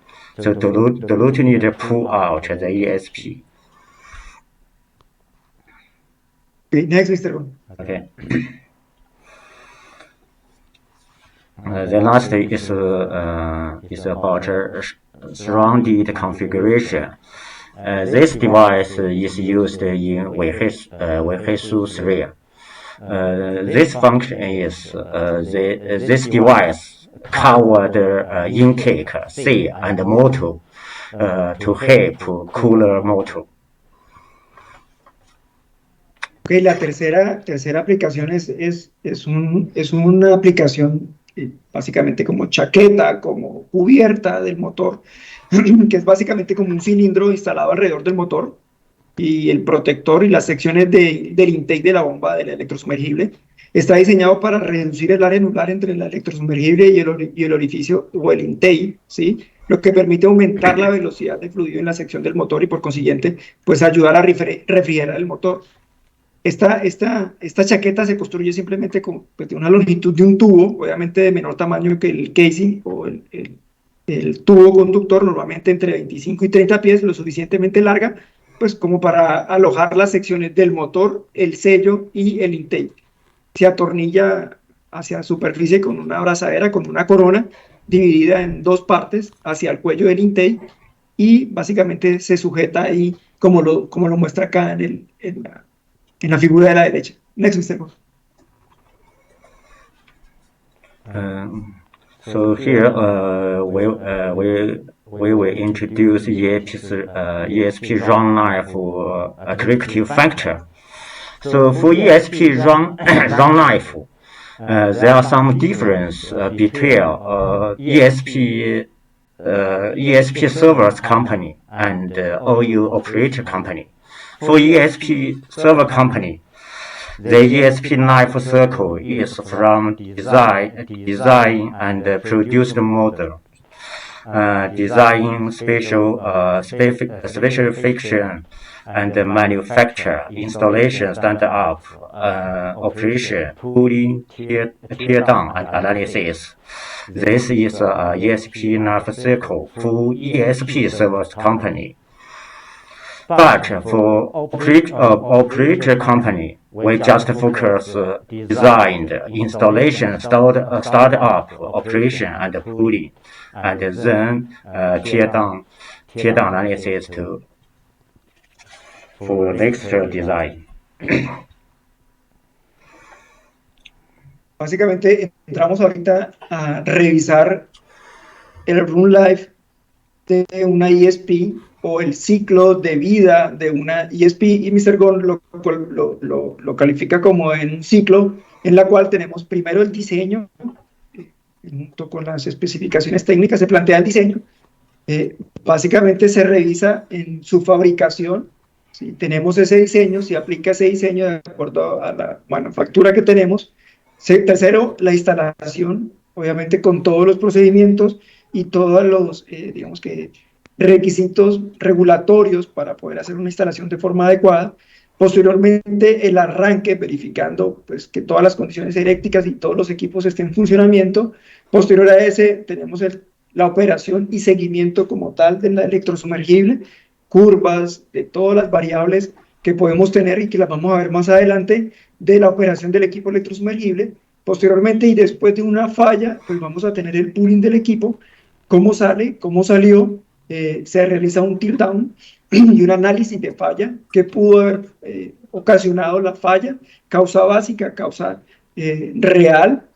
So the route need to pull out the ESP. Okay, next, Mr. Gon. Okay. The last is about surrounded configuration. This device is used in Weihesu 3. This function is this device cover the intake C and motor to help cooler motor. Okay, la tercera aplicación es una aplicación básicamente como chaqueta, como cubierta del motor, que es básicamente como un cilindro instalado alrededor del motor y el protector y las secciones del intake de la bomba del electrosumergible. Está diseñado para reducir el área anular entre el electrosumergible y el orificio o el intake, ¿sí? Lo que permite aumentar la velocidad de fluido en la sección del motor y por consiguiente pues ayudar a refrigerar el motor. Esta chaqueta se construye simplemente con de una longitud de un tubo, obviamente de menor tamaño que el casing o el tubo conductor, normalmente entre 25 y 30 pies, lo suficientemente larga, pues como para alojar las secciones del motor, el sello y el intake. Se atornilla hacia la superficie con una abrazadera, con una corona, dividida en dos partes hacia el cuello del intake y básicamente se sujeta ahí como lo muestra acá en la figura de la derecha. Next, Mr. Gon. So here we will introduce ESP run life corrective factor. So for ESP run life, there are some difference between ESP servers company and OU operator company. For ESP server company, the ESP life cycle is from design and produced model, design specification and manufacture, installation, stand up, operation, pooling, tear down, and analysis. This is a ESP life cycle for ESP servers company. But for operator company, we just focus design, installation, start up, operation, and pooling, and then tear down analysis for next design. básicamente entramos ahorita a revisar el run life de una ESP o el ciclo de vida de una ESP, y Mr. Gon lo califica como en un ciclo en la cual tenemos primero el diseño, junto con las especificaciones técnicas se plantea el diseño, básicamente se revisa en su fabricación, si tenemos ese diseño, si aplica ese diseño de acuerdo a la manufactura que tenemos. Tercero, la instalación, obviamente con todos los procedimientos y todos los, digamos que, requisitos regulatorios para poder hacer una instalación de forma adecuada. Posteriormente, el arranque, verificando pues, que todas las condiciones eléctricas y todos los equipos estén en funcionamiento. Posterior a ese, tenemos la operación y seguimiento como tal de la electrosumergible, curvas de todas las variables que podemos tener y que las vamos a ver más adelante de la operación del equipo electrosumergible. Posteriormente y después de una falla, pues vamos a tener el pooling del equipo, cómo sale, cómo salió, se realiza un tilt down y un análisis de falla, que pudo haber ocasionado la falla, causa básica, causa real,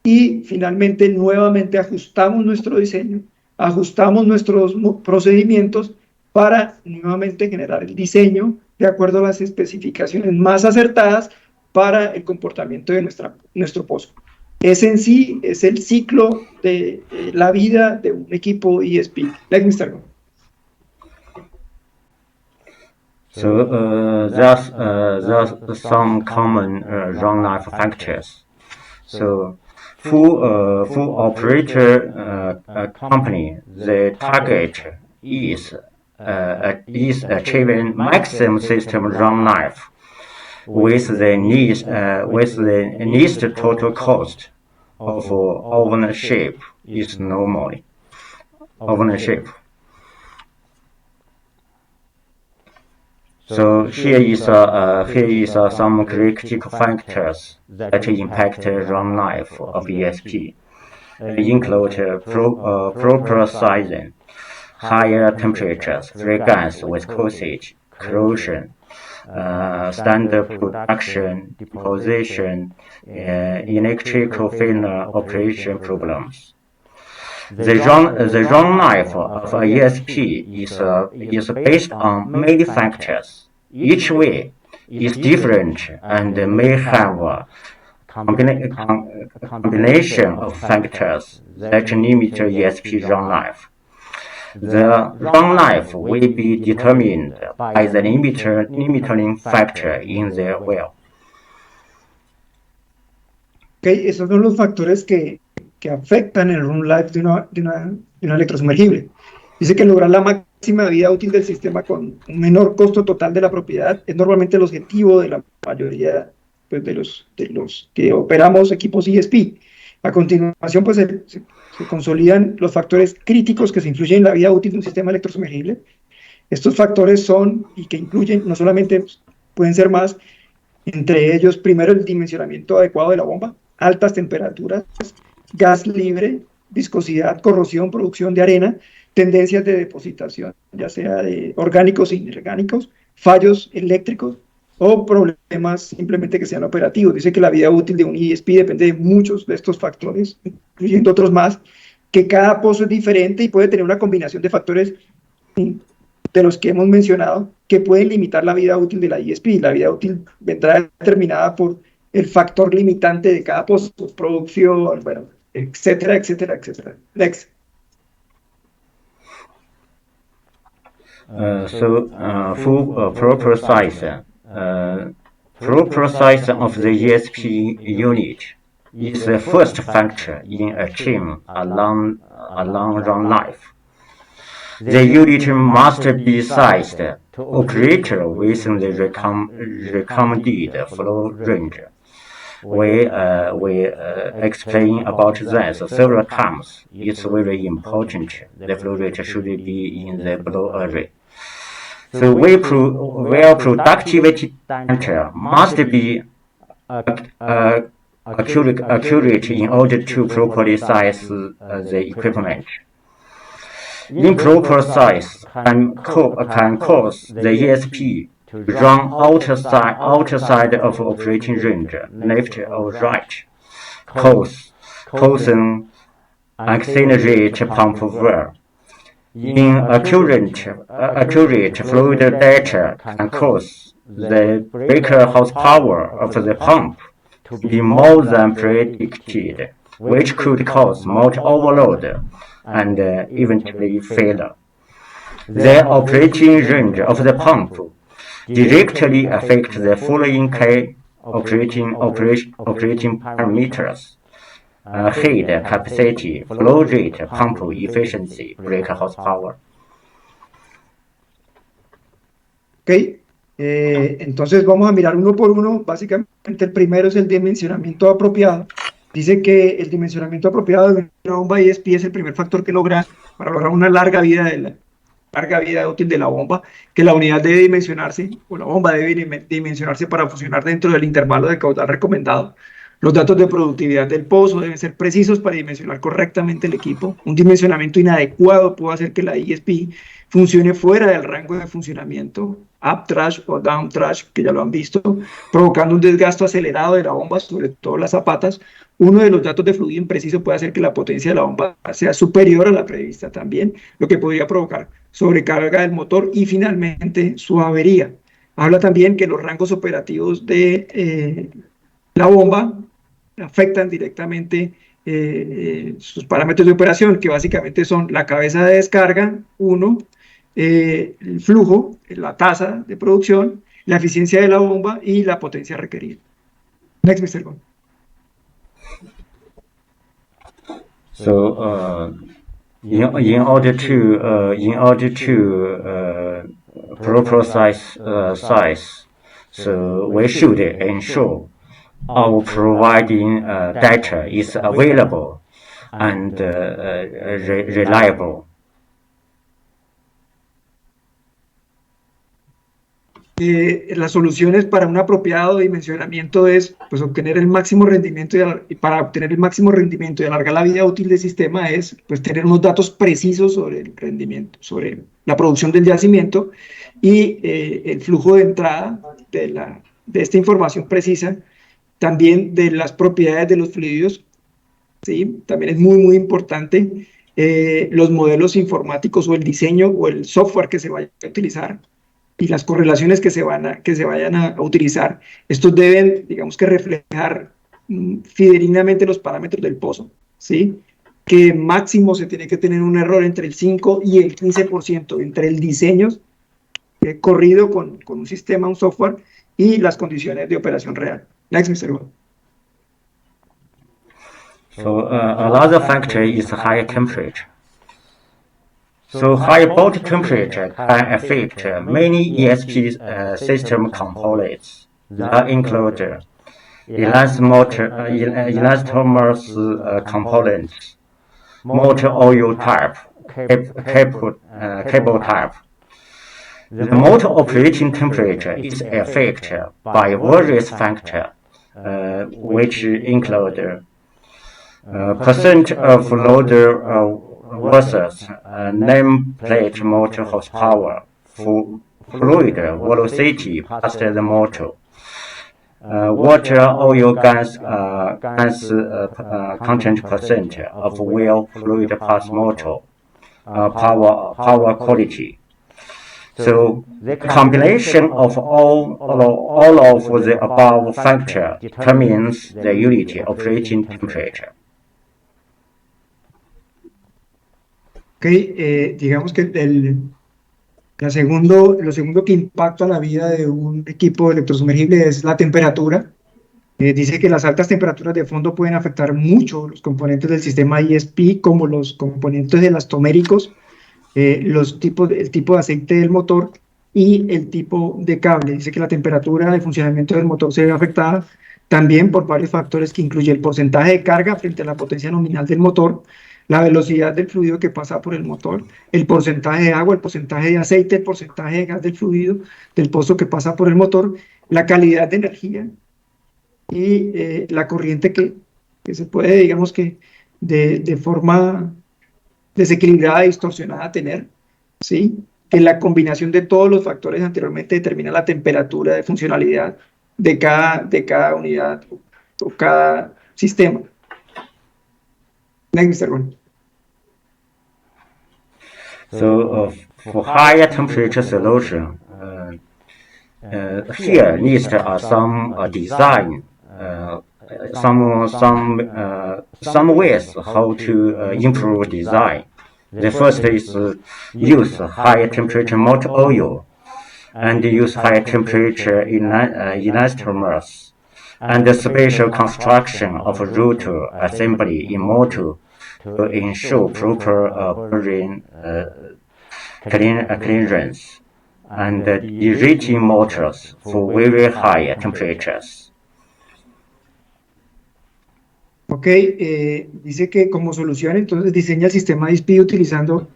y finalmente nuevamente ajustamos nuestro diseño, ajustamos nuestros procedimientos para nuevamente generar el diseño de acuerdo a las especificaciones más acertadas para el comportamiento de nuestro pozo. Ese en sí es el ciclo de la vida de un equipo ESP. Like Mr. Gon. So there's some common run life factors. So full operator company, the target is achieving maximum system run life with the least total cost of ownership is normally ownership. So here is some critical factors that impact run life of ESP. Include proper sizing, higher temperatures, free gas viscosity, corrosion, standard production, deposition, electrical failure operation problems. The run life of a ESP is based on many factors. Each way is different and may have a combination of factors that limit ESP run life. The run life will be determined by the limiting factor in the well. Okay, esos son los factores que afectan el run life de una electrosumergible. Dice que lograr la máxima vida útil del sistema con un menor costo total de la propiedad es normalmente el objetivo de la mayoría pues, de los que operamos equipos ESP. A continuación, pues se consolidan los factores críticos que se influyen en la vida útil de un sistema electrosumergible. Estos factores son, y que incluyen, no solamente pueden ser más, entre ellos, primero, el dimensionamiento adecuado de la bomba, altas temperaturas, gas libre, viscosidad, corrosión, producción de arena, tendencias de depositación, ya sea de orgánicos e inorgánicos, fallos eléctricos o problemas simplemente que sean operativos. Dice que la vida útil de un ESP depende de muchos de estos factores, incluyendo otros más, que cada pozo es diferente y puede tener una combinación de factores de los que hemos mencionado que pueden limitar la vida útil de la ESP. La vida útil vendrá determinada por el factor limitante de cada pozo, producción, bueno, etcétera, etcétera, etcétera. Next. Proper size of the ESP unit is the first factor in achieving a long run life. The unit must be sized to operate within the recommended flow range. We explain about that several times. It's very important. The flow rate should be in the below array. So where productivity center must be accurate in order to properly size the equipment. Improper size can cause the ESP to run outside of operating range, left or right. cause accelerate pump wear. Inaccurate fluid data can cause the breaker horsepower of the pump to be more than predicted, which could cause motor overload and eventually failure. The operating range of the pump directly affects the following key operating parameters: head capacity, flow rate, pump efficiency, breaker horsepower. Ok, entonces vamos a mirar uno por uno. Básicamente el primero es el dimensionamiento apropiado. Dice que el dimensionamiento apropiado de una bomba ESP es el primer factor que logra para lograr una larga vida útil de la bomba, que la unidad debe dimensionarse, o la bomba debe dimensionarse para funcionar dentro del intervalo de caudal recomendado. Los datos de productividad del pozo deben ser precisos para dimensionar correctamente el equipo. Un dimensionamiento inadecuado puede hacer que la ESP funcione fuera del rango de funcionamiento, up trash o down trash, que ya lo han visto, provocando un desgasto acelerado de la bomba, sobre todo las zapatas. Uno de los datos de fluido impreciso puede hacer que la potencia de la bomba sea superior a la prevista también, lo que podría provocar sobrecarga del motor y finalmente su avería. Habla también que los rangos operativos de la bomba afectan directamente sus parámetros de operación, que básicamente son la cabeza de descarga, el flujo, la tasa de producción, la eficiencia de la bomba y la potencia requerida. Next, Mr. Gon. So, in order to precise size, so we should ensure our providing data is available and reliable. Las soluciones para un apropiado dimensionamiento es pues, obtener el máximo rendimiento y para obtener el máximo rendimiento y alargar la vida útil del sistema es pues, tener unos datos precisos sobre el rendimiento, sobre la producción del yacimiento y el flujo de entrada de esta información precisa, también de las propiedades de los fluidos, ¿sí? También es muy importante los modelos informáticos o el diseño o el software que se vaya a utilizar y las correlaciones que se vayan a utilizar. Estos deben, digamos que reflejar fidelinamente los parámetros del pozo, ¿sí? Que máximo se tiene que tener un error entre el 5 y el 15% entre el diseño corrido con un sistema, un software, y las condiciones de operación real. Next, Mr. Gon. So another factor is high temperature. So high body temperature can affect many ESP system components that include elastomers components, motor oil type, cable type. The motor operating temperature is affected by various factors, which include percent of loader versus nameplate motor horsepower, fluid velocity past the motor, water oil gas content percent of wheel fluid past motor, power quality. So the combination of all of the above factors determines the unit operating temperature. Ok, digamos que lo segundo que impacta la vida de un equipo electrosumergible es la temperatura. Dice que las altas temperaturas de fondo pueden afectar mucho los componentes del sistema ESP, como los componentes elastoméricos, el tipo de aceite del motor y el tipo de cable. Dice que la temperatura de funcionamiento del motor se ve afectada también por varios factores que incluye el porcentaje de carga frente a la potencia nominal del motor, la velocidad del fluido que pasa por el motor, el porcentaje de agua, el porcentaje de aceite, el porcentaje de gas del fluido del pozo que pasa por el motor, la calidad de energía y la corriente que se puede, digamos que de forma desequilibrada, distorsionada tener, ¿sí? Que la combinación de todos los factores anteriormente determina la temperatura de funcionalidad de cada unidad o cada sistema. Next, Mr. Gon. So for higher temperature solution, here list are some design, some ways how to improve design. The first is use high temperature motor oil and use high temperature elastomers and the special construction of rotor assembly in motor to ensure proper bearing clearance and de-rating motors for very high temperatures. Ok, dice que como solución entonces diseña el sistema de DSP utilizando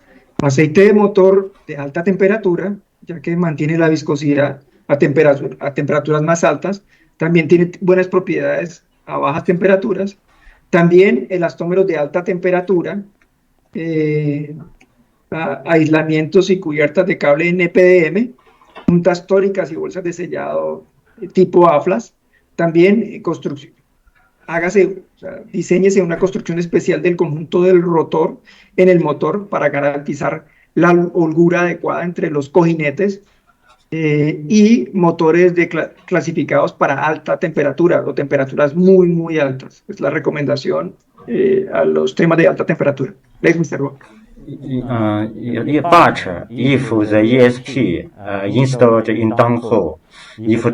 aceite de motor de alta temperatura, ya que mantiene la viscosidad a temperaturas más altas. También tiene buenas propiedades a bajas temperaturas. También elastómeros de alta temperatura, aislamientos y cubiertas de cable NPDM, puntas tóricas y bolsas de sellado tipo AFLAS. También construcción. Diséñese una construcción especial del conjunto del rotor en el motor para garantizar la holgura adecuada entre los cojinetes y motores clasificados para alta temperatura o temperaturas muy, muy altas. Es la recomendación a los temas de alta temperatura. Please, Mr. Wong. But if the ESP installed in downhole, if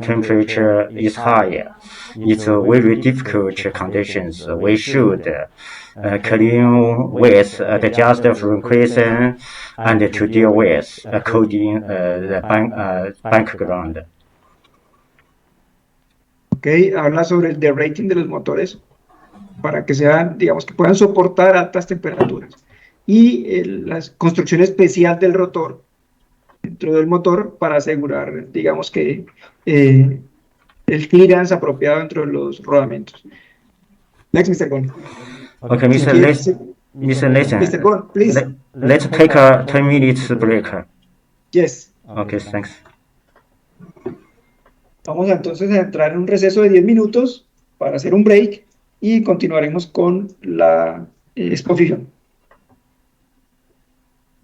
temperature is higher, it's very difficult conditions. We should clean with adjust frequency and to deal with coding the background. Ok, habla sobre el derating de los motores para que sean, digamos, que puedan soportar altas temperaturas. Y la construcción especial del rotor dentro del motor para asegurar, digamos, que el clearance apropiado dentro de los rodamientos. Next, Mr. Gon. Okay, Mr. Listen. Mr. Gon, please. Let's take a 10 minutes break. Yes. Okay, thanks. Vamos entonces a entrar en un receso de 10 minutos para hacer un break y continuaremos con la exposición.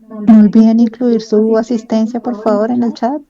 No olviden incluir su asistencia, por favor, en el chat.